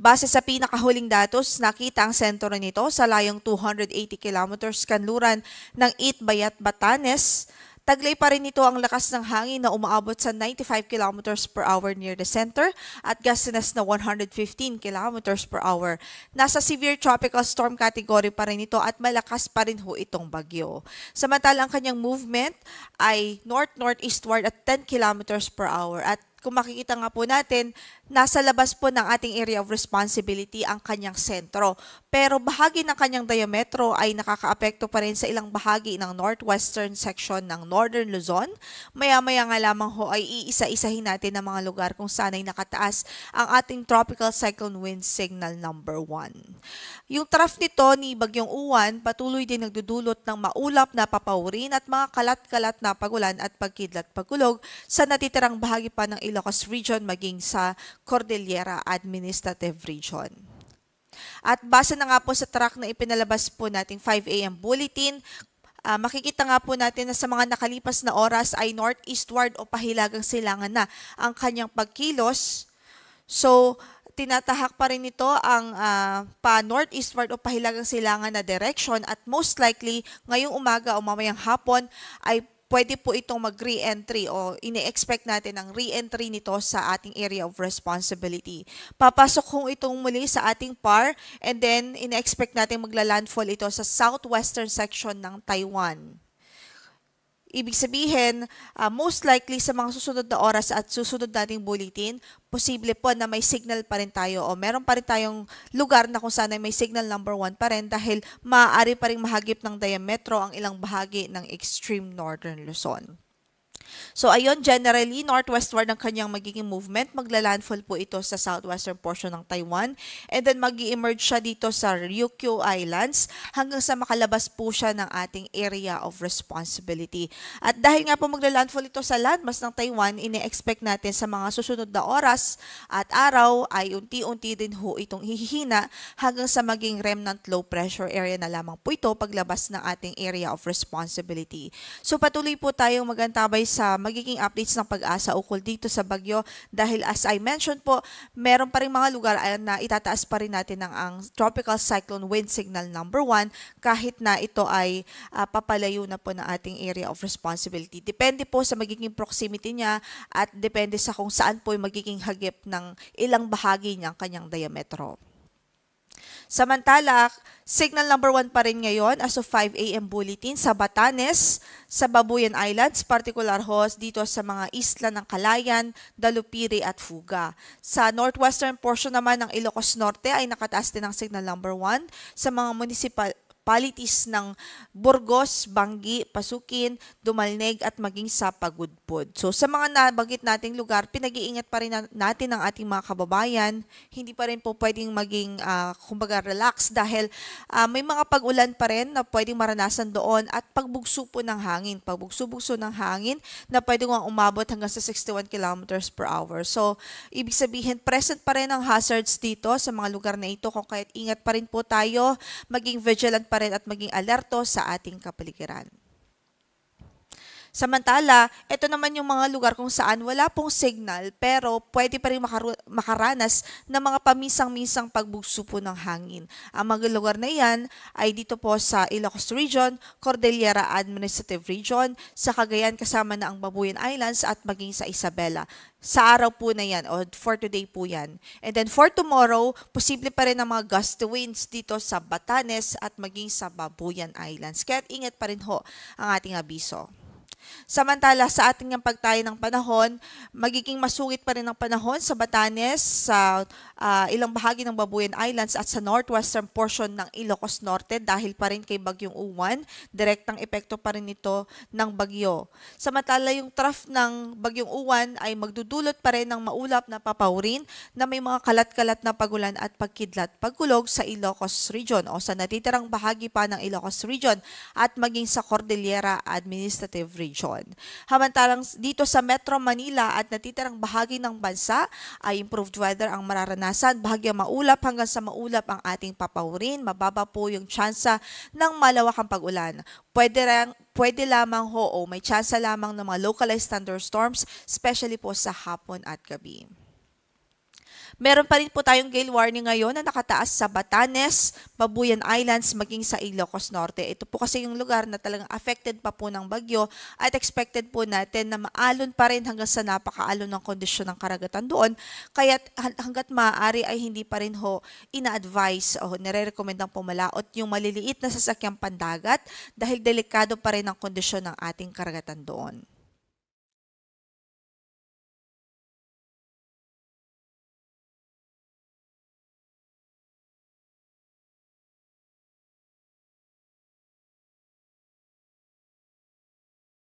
Base sa pinakahuling datos, nakita ang sentro nito sa layong 280 kilometers kanluran ng Itbayat, Batanes. Taglay pa rin ito ang lakas ng hangin na umaabot sa 95 kilometers per hour near the center at gustiness na 115 kilometers per hour. Nasa severe tropical storm category pa rin ito at malakas pa rin ho itong bagyo. Samantala ang kanyang movement ay north-northeastward at 10 kilometers per hour at kung makikita nga po natin, nasa labas po ng ating area of responsibility ang kanyang sentro. Pero bahagi ng kanyang diametro ay nakakaapekto pa rin sa ilang bahagi ng northwestern section ng Northern Luzon. Maya-maya nga lamang ho ay iisa-isahin natin ang mga lugar kung saan ay nakataas ang ating tropical cyclone wind signal number 1. Yung trough nito ni Bagyong Uwan patuloy din nagdudulot ng maulap na papawrin at mga kalat-kalat na pagulan at pagkidlat-pagkulog sa natitirang bahagi pa ng Ilocos Region maging sa Cordillera Administrative Region. At base na nga po sa track na ipinalabas po nating 5 a.m. bulletin, makikita nga po natin na sa mga nakalipas na oras ay northeastward o pahilagang silangan na ang kanyang pagkilos. So, tinatahak pa rin ito ang pa-northeastward o pahilagang silangan na direction at most likely ngayong umaga o mamayang hapon ay pwede po itong mag-re-entry o ine-expect natin ang re-entry nito sa ating area of responsibility. Papasok kung itong muli sa ating PAR and then ine-expect natin magla-landfall ito sa southwestern section ng Taiwan. Ibig sabihin, most likely sa mga susunod na oras at susunod nating bulletin, posible po na may signal pa rin tayo o meron pa rin tayong lugar na kung saan ay may signal number 1 pa rin dahil maaari pa rin mahagip ng diametro ang ilang bahagi ng extreme northern Luzon. So ayun, generally, northwestward ang kanyang magiging movement. Magla-landfall po ito sa southwestern portion ng Taiwan. And then mag-emerge siya dito sa Ryukyu Islands hanggang sa makalabas po siya ng ating area of responsibility. At dahil nga po magla-landfall ito sa landmass ng Taiwan, ine-expect natin sa mga susunod na oras at araw ay unti-unti din ho itong hihina hanggang sa maging remnant low pressure area na lamang po ito paglabas ng ating area of responsibility. So patuloy po tayong magantabay sa magiging updates ng pag-asa ukol dito sa bagyo dahil as I mentioned po, meron pa rin mga lugar na itataas pa rin natin ang tropical cyclone wind signal number 1 kahit na ito ay papalayo na po ng ating area of responsibility. Depende po sa magiging proximity niya at depende sa kung saan po yung magiging hagip ng ilang bahagi niyang kanyang diametro. Samantala, signal number 1 pa rin ngayon as of 5 a.m. bulletin sa Batanes, sa Babuyan Islands, particular host dito sa mga isla ng Calayan, Dalupiri at Fuga. Sa northwestern portion naman ng Ilocos Norte ay nakataas din ang signal number 1 sa mga municipalities ng Burgos, Bangi, Pasukin, Dumalneg at maging sa Pagudpud. So sa mga nabanggit nating lugar, pinag-iingat pa rin natin ang ating mga kababayan. Hindi pa rin po pwedeng maging kumbaga relax dahil may mga pag-ulan pa rin na pwedeng maranasan doon at pagbugso po ng hangin. Pagbugso-bugso ng hangin na pwedeng umabot hanggang sa 61 kilometers per hour. So ibig sabihin, present pa rin ang hazards dito sa mga lugar na ito kung kaya't ingat pa rin po tayo, maging vigilant pa rin at maging alerto sa ating kapaligiran. Samantala, ito naman yung mga lugar kung saan wala pong signal pero pwede pa rin makaranas ng mga paminsang-minsang pagbugso po ng hangin. Ang mga lugar na yan ay dito po sa Ilocos Region, Cordillera Administrative Region, sa Cagayan kasama na ang Babuyan Islands at maging sa Isabela. Sa araw po na yan o for today po yan. And then for tomorrow, posible pa rin ang mga gusty winds dito sa Batanes at maging sa Babuyan Islands. Kaya ingat pa rin ho ang ating abiso. Samantala, sa ating pagtayo ng panahon, magiging masungit pa rin ang panahon sa Batanes, sa ilang bahagi ng Babuyan Islands at sa northwestern portion ng Ilocos Norte dahil pa rin kay Bagyong Uwan, direktang epekto pa rin ito ng bagyo. Samantala, yung trough ng Bagyong Uwan ay magdudulot pa rin ng maulap na papawrin na may mga kalat-kalat na pagulan at pagkidlat-pagkulog sa Ilocos Region o sa natitirang bahagi pa ng Ilocos Region at maging sa Cordillera Administrative Region. Hamantalang dito sa Metro Manila at natitirang bahagi ng bansa ay improved weather ang mararanasan. Bahagyang maulap hanggang sa maulap ang ating papawrin. Mababa po yung tsansa ng malawakang pag-ulan. Pwede lamang ho o may tsansa lamang ng mga localized thunderstorms, especially po sa hapon at gabi. Meron pa rin po tayong gale warning ngayon na nakataas sa Batanes, Babuyan Islands, maging sa Ilocos Norte. Ito po kasi yung lugar na talagang affected pa po ng bagyo at expected po natin na maalon pa rin hanggang sa napakaalon ng kondisyon ng karagatan doon. Kaya hanggat maaari ay hindi pa rin ho ina-advise o nire-recommend ang pumalaot yung maliliit na sasakyang pandagat dahil delikado pa rin ang kondisyon ng ating karagatan doon.